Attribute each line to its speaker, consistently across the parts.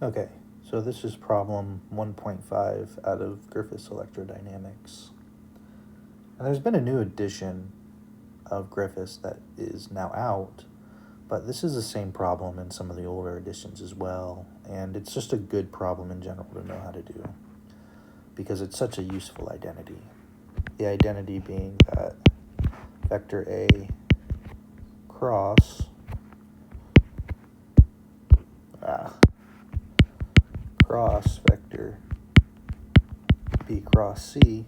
Speaker 1: Okay, so this is problem 1.5 out of Griffith's Electrodynamics. And there's been a new edition of Griffith's that is now out, but this is the same problem in some of the older editions as well, and it's just a good problem in general to know how to do, because it's such a useful identity. The identity being that vector A cross vector B cross C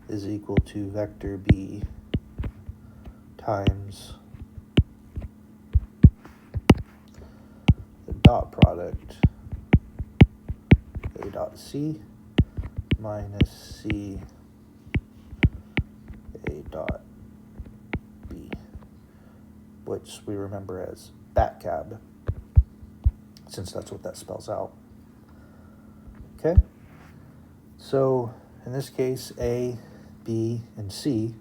Speaker 1: is equal to vector B times the dot product A dot C minus C A dot B, which we remember as BAC, since that's what that spells out. Okay, so in this case, A, B, and C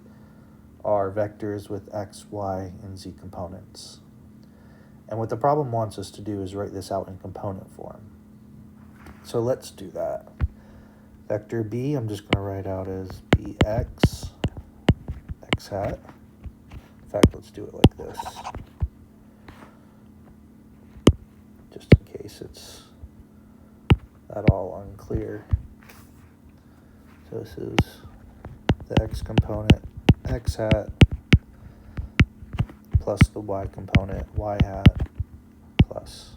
Speaker 1: are vectors with x, y, and z components. And what the problem wants us to do is write this out in component form. So let's do that. Vector B, I'm just going to write out as bx, x hat. In fact, let's do it like this, just in case it's at all unclear. So this is the x component, x hat, plus the y component, y hat, plus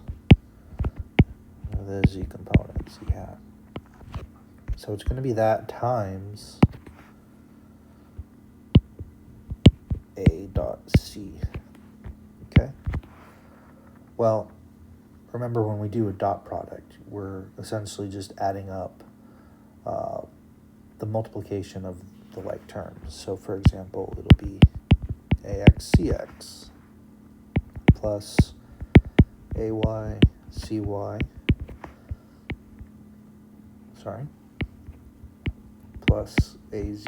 Speaker 1: the z component, z hat. So it's going to be that times A dot C. Okay? Well, remember when we do a dot product, we're essentially just adding up the multiplication of the like terms. So for example, it'll be AX CX plus AY CY, plus AZ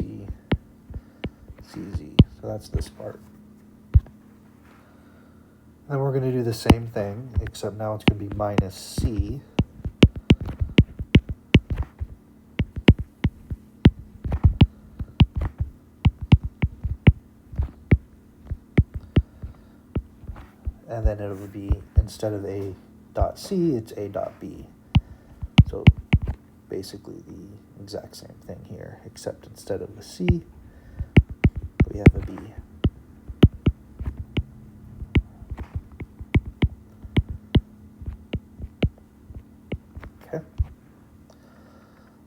Speaker 1: CZ. So that's this part. Then we're going to do the same thing, except now it's going to be minus C and then it'll be, instead of A dot C, it's A dot B. So basically the exact same thing here, except instead of a C, we have a B. Okay.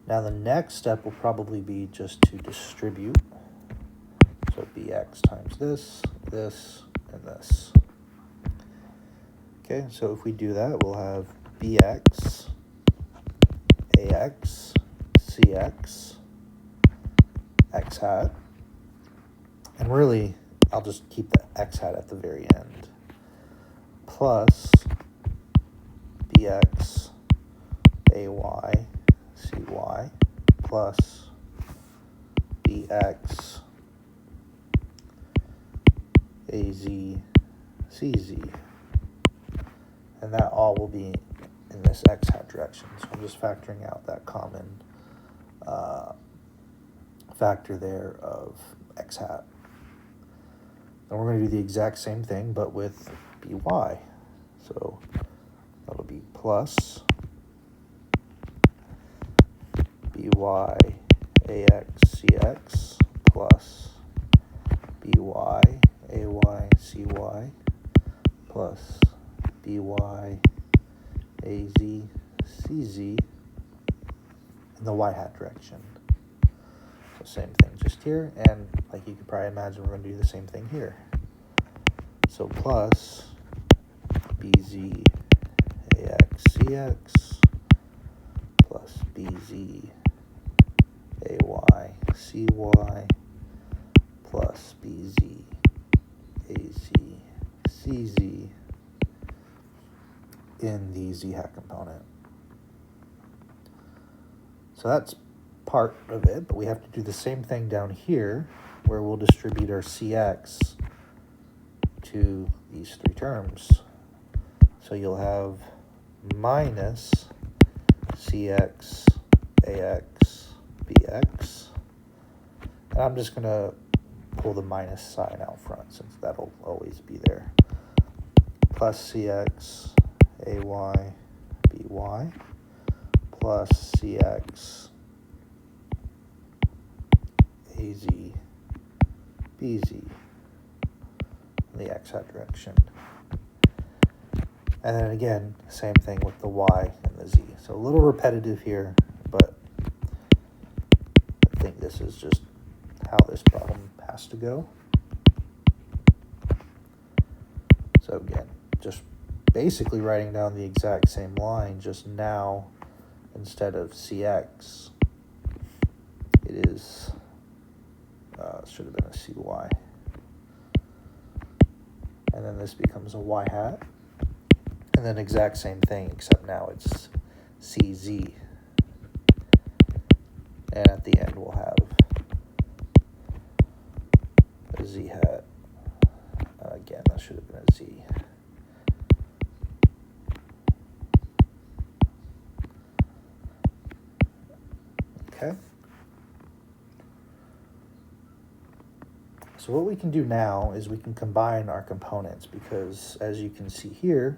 Speaker 1: Now the next step will probably be just to distribute. So bx times this, this, and this. Okay, so if we do that, we'll have bx, ax, cx, x hat. And really, I'll just keep the x hat at the very end. Plus bx, ay, cy, plus bx, az, cz. And that all will be in this x hat direction. So I'm just factoring out that common factor there of x hat. And we're going to do the exact same thing, but with by. So that'll be plus by ax cx plus by ay cy plus by az cz in the y hat direction. So same thing just here, and like you could probably imagine, we're going to do the same thing here. So plus bz ax cx plus bz ay cy plus bz az cz in the z hat component. So that's part of it, but we have to do the same thing down here, where we'll distribute our cx to these three terms. So you'll have minus CX AX BX. And I'm just going to pull the minus sign out front since that'll always be there. Plus CX AY BY plus CX AZ BZ in the x hat direction. And then again, same thing with the y and the z. So a little repetitive here, but I think this is just how this problem has to go. So again, just basically writing down the exact same line, just now instead of CX, it is, should have been a CY. And then this becomes a Y hat. And then exact same thing, except now it's CZ. And at the end we'll have a Z hat. Again, that should have been a Z. Okay. So what we can do now is we can combine our components, because as you can see here,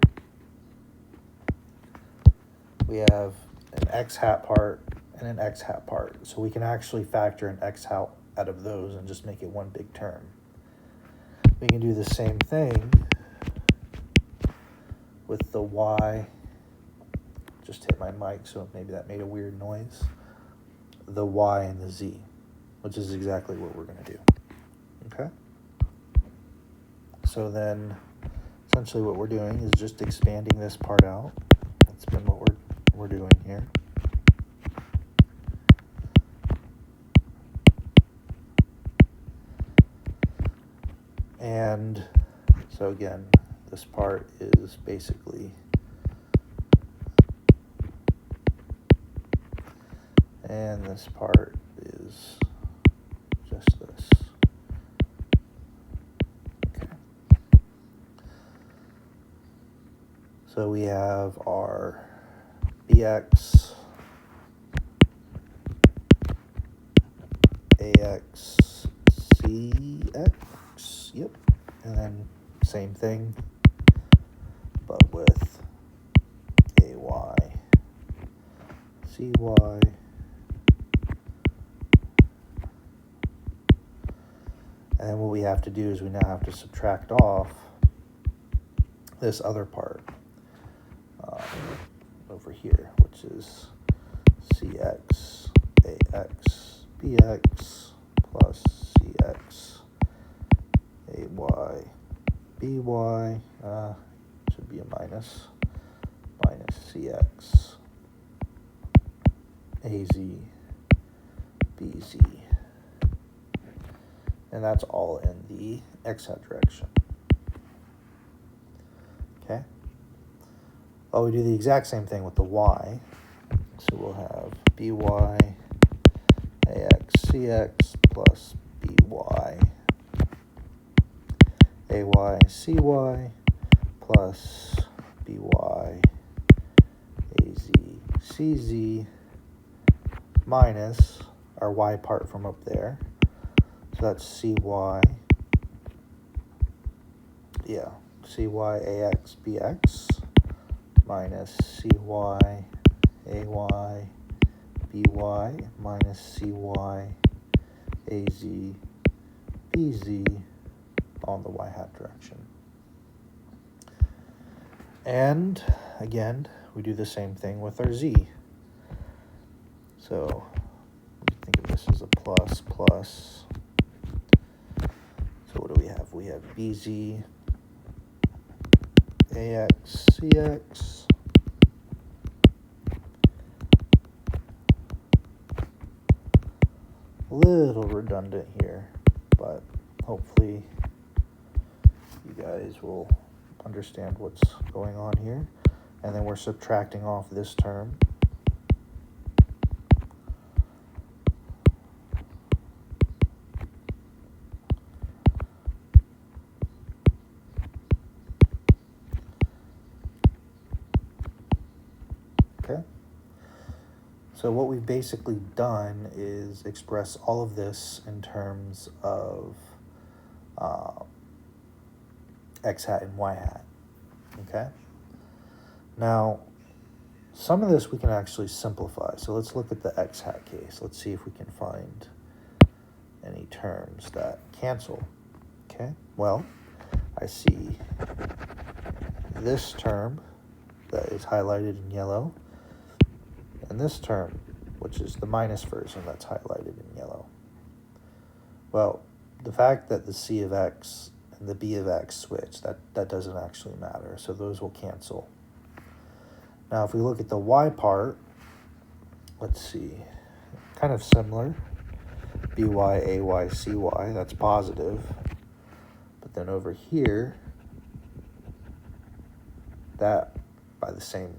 Speaker 1: we have an X hat part and an X hat part. So we can actually factor an X hat out of those and just make it one big term. We can do the same thing with the Y. Just hit my mic, so maybe that made a weird noise. The Y and the Z, which is exactly what we're going to do. Okay? So then, essentially what we're doing is just expanding this part out. That's been what we're doing here. And so again, this part is basically, and this part is just this. Okay. So we have our BX, AX, CX, yep, and then same thing, but with AY, CY, and then what we have to do is we now have to subtract off this other part over here, which is CX, AX, BX plus CX, AY, BY, should be a minus CX, AZ, BZ. And that's all in the X hat direction. Okay? Oh, we do the exact same thing with the Y. So we'll have BY, AX, CX plus BY, AY, CY plus BY, AZ, CZ minus our Y part from up there. So that's CY, yeah, CY, AX, BX minus CY, AY, BY minus CY, AZ, BZ on the Y hat direction. And again, we do the same thing with our Z. So think of this as a plus, plus. So what do we have? We have BZ, AX, CX, a little redundant here, but hopefully you guys will understand what's going on here. And then we're subtracting off this term. Okay? So what we've basically done is express all of this in terms of x hat and y hat. Okay? Now, some of this we can actually simplify. So let's look at the x hat case. Let's see if we can find any terms that cancel. Okay? Well, I see this term that is highlighted in yellow, and this term, which is the minus version that's highlighted in yellow. Well, the fact that the C of x and the B of x switch, that doesn't actually matter, so those will cancel. Now, if we look at the y part, let's see, kind of similar. by, ay, cy, that's positive. But then over here, that, by the same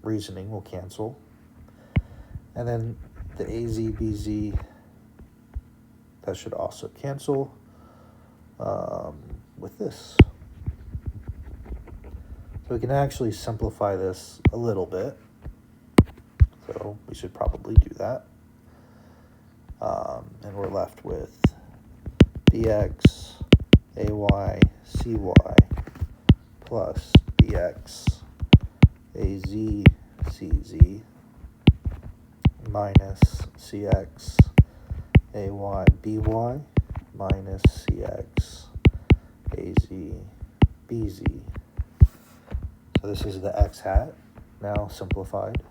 Speaker 1: reasoning, will cancel. And then the az, bz, that should also cancel with this. So we can actually simplify this a little bit. So we should probably do that. And we're left with bx, ay, cy, plus bx, az, cz, minus cx, ay, by, minus cx, az, bz. So this is the x hat, now simplified.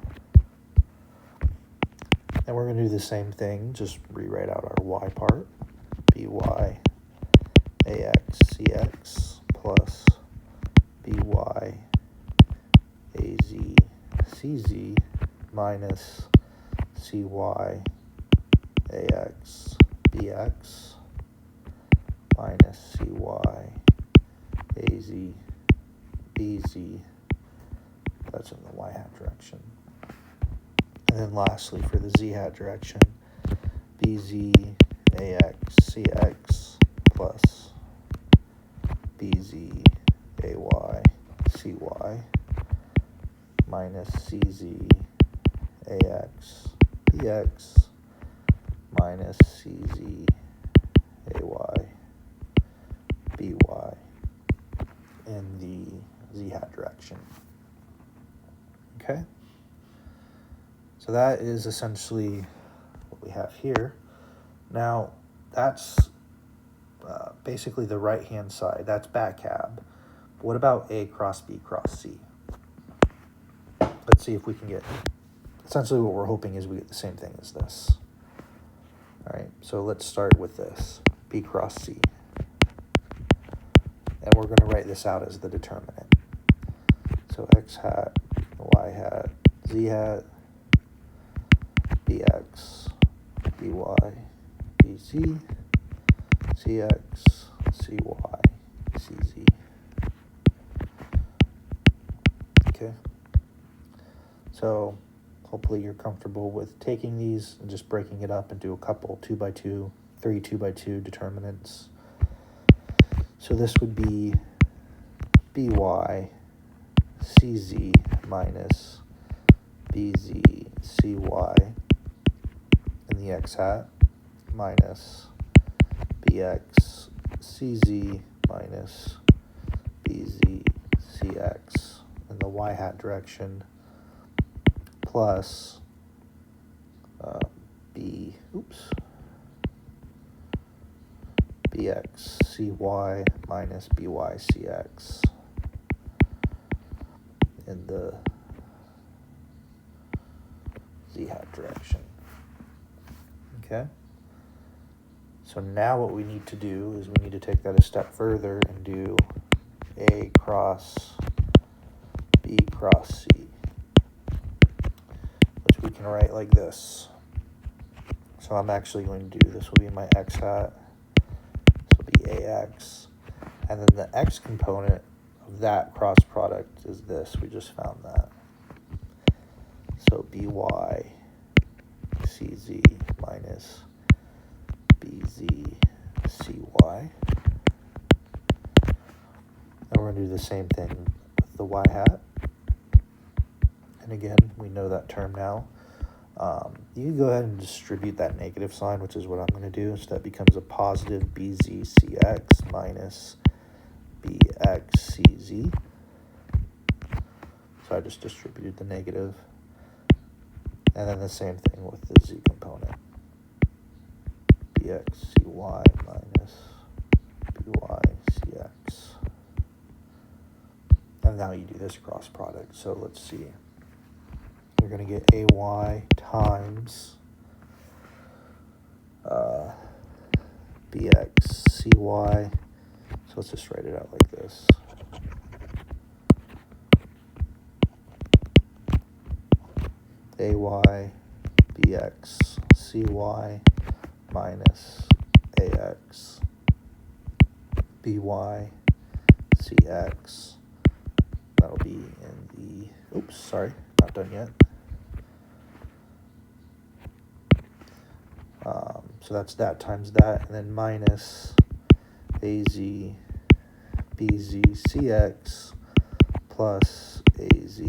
Speaker 1: And we're going to do the same thing, just rewrite out our y part. by, ax, cx, plus by, az, cz, minus cy, ax, bx, minus cy, az, bz. That's in the y hat direction. And then lastly, for the z hat direction, bz, ax, cx, plus bz, ay, cy, minus cz, ax, bx, minus cz, ay, by, in the z hat direction. Okay? So that is essentially what we have here. Now, that's basically the right-hand side. That's BAC cab. But what about A cross B cross C? Let's see if we can get... Essentially what we're hoping is we get the same thing as this. All right, so let's start with this. B cross C. And we're going to write this out as the determinant. So x hat, y hat, z hat, bx, by, bz, cx, cy, cz. Okay. So hopefully you're comfortable with taking these and just breaking it up into a couple 2x2, 3 2x2 determinants. So this would be by, cz minus bz, cy in the x hat, minus bx, cz minus bz, cx in the y hat direction, plus bx, cy minus by, cx in the z hat direction. Okay? So now what we need to do is we need to take that a step further and do A cross B cross C, which we can write like this. So I'm actually going to do, this will be my x hat, this will be AX, and then the x component of that cross product is this, we just found that. So by cz minus bz cy. And we're going to do the same thing with the y hat. And again, we know that term now. You can go ahead and distribute that negative sign, which is what I'm going to do. So that becomes a positive BZCX minus BXCZ. So I just distributed the negative. And then the same thing with the Z component. BXCY minus BYCX. And now you do this cross product. So let's see. You're going to get AY times BXCY. So let's just write it out like this. AY BXCY minus AX BYCX. That'll be in the, oops, sorry, not done yet. So that's that times that, and then minus AZ BZCX plus AZ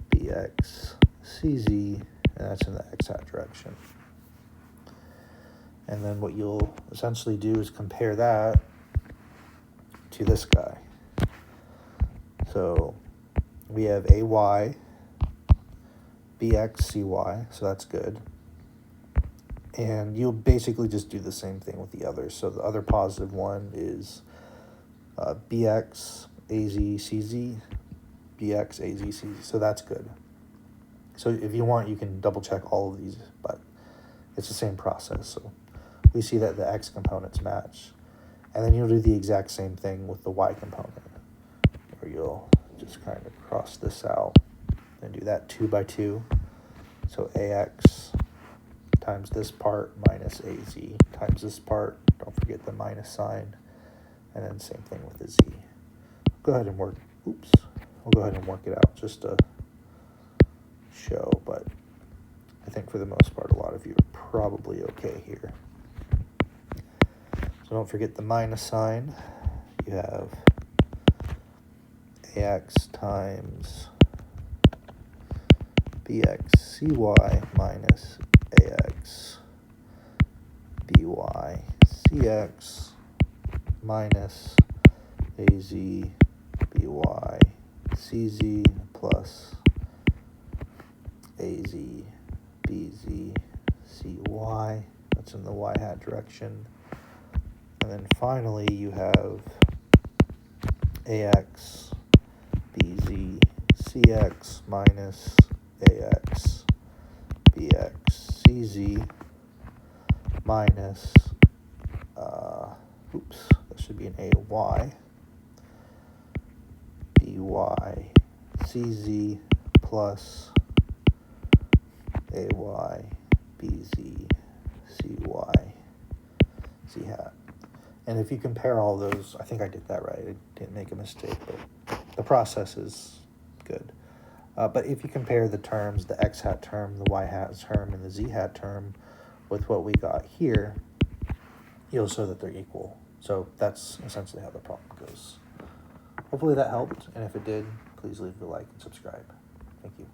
Speaker 1: BXCZ, and that's in the x hat direction. And then what you'll essentially do is compare that to this guy. So we have AY BXCY, so that's good. And you'll basically just do the same thing with the others. So the other positive one is BX AZCZ, BX AZCZ, so that's good. So if you want, you can double check all of these, but it's the same process. So we see that the X components match. And then you'll do the exact same thing with the Y component, where you'll just kind of cross this out and do that 2 by 2. So AX times this part minus AZ times this part. Don't forget the minus sign. And then same thing with the Z. Go ahead and work, oops. We'll go ahead and work it out just to show, but I think for the most part, a lot of you are probably okay here. So don't forget the minus sign. You have AX times BXCY minus AX BYCX minus AZ BYCZ plus AZ BZCY. That's in the Y hat direction. And then finally you have AX BZCX minus AX BXCZ minus, oops, that should be an AY BYCZ plus AY BZCY Z hat. And if you compare all those, I think I did that right. I didn't make a mistake, but the process is good. But if you compare the terms, the X hat term, the Y hat term, and the Z hat term with what we got here, you'll show that they're equal. So that's essentially how the problem goes. Hopefully that helped, and if it did, please leave a like and subscribe. Thank you.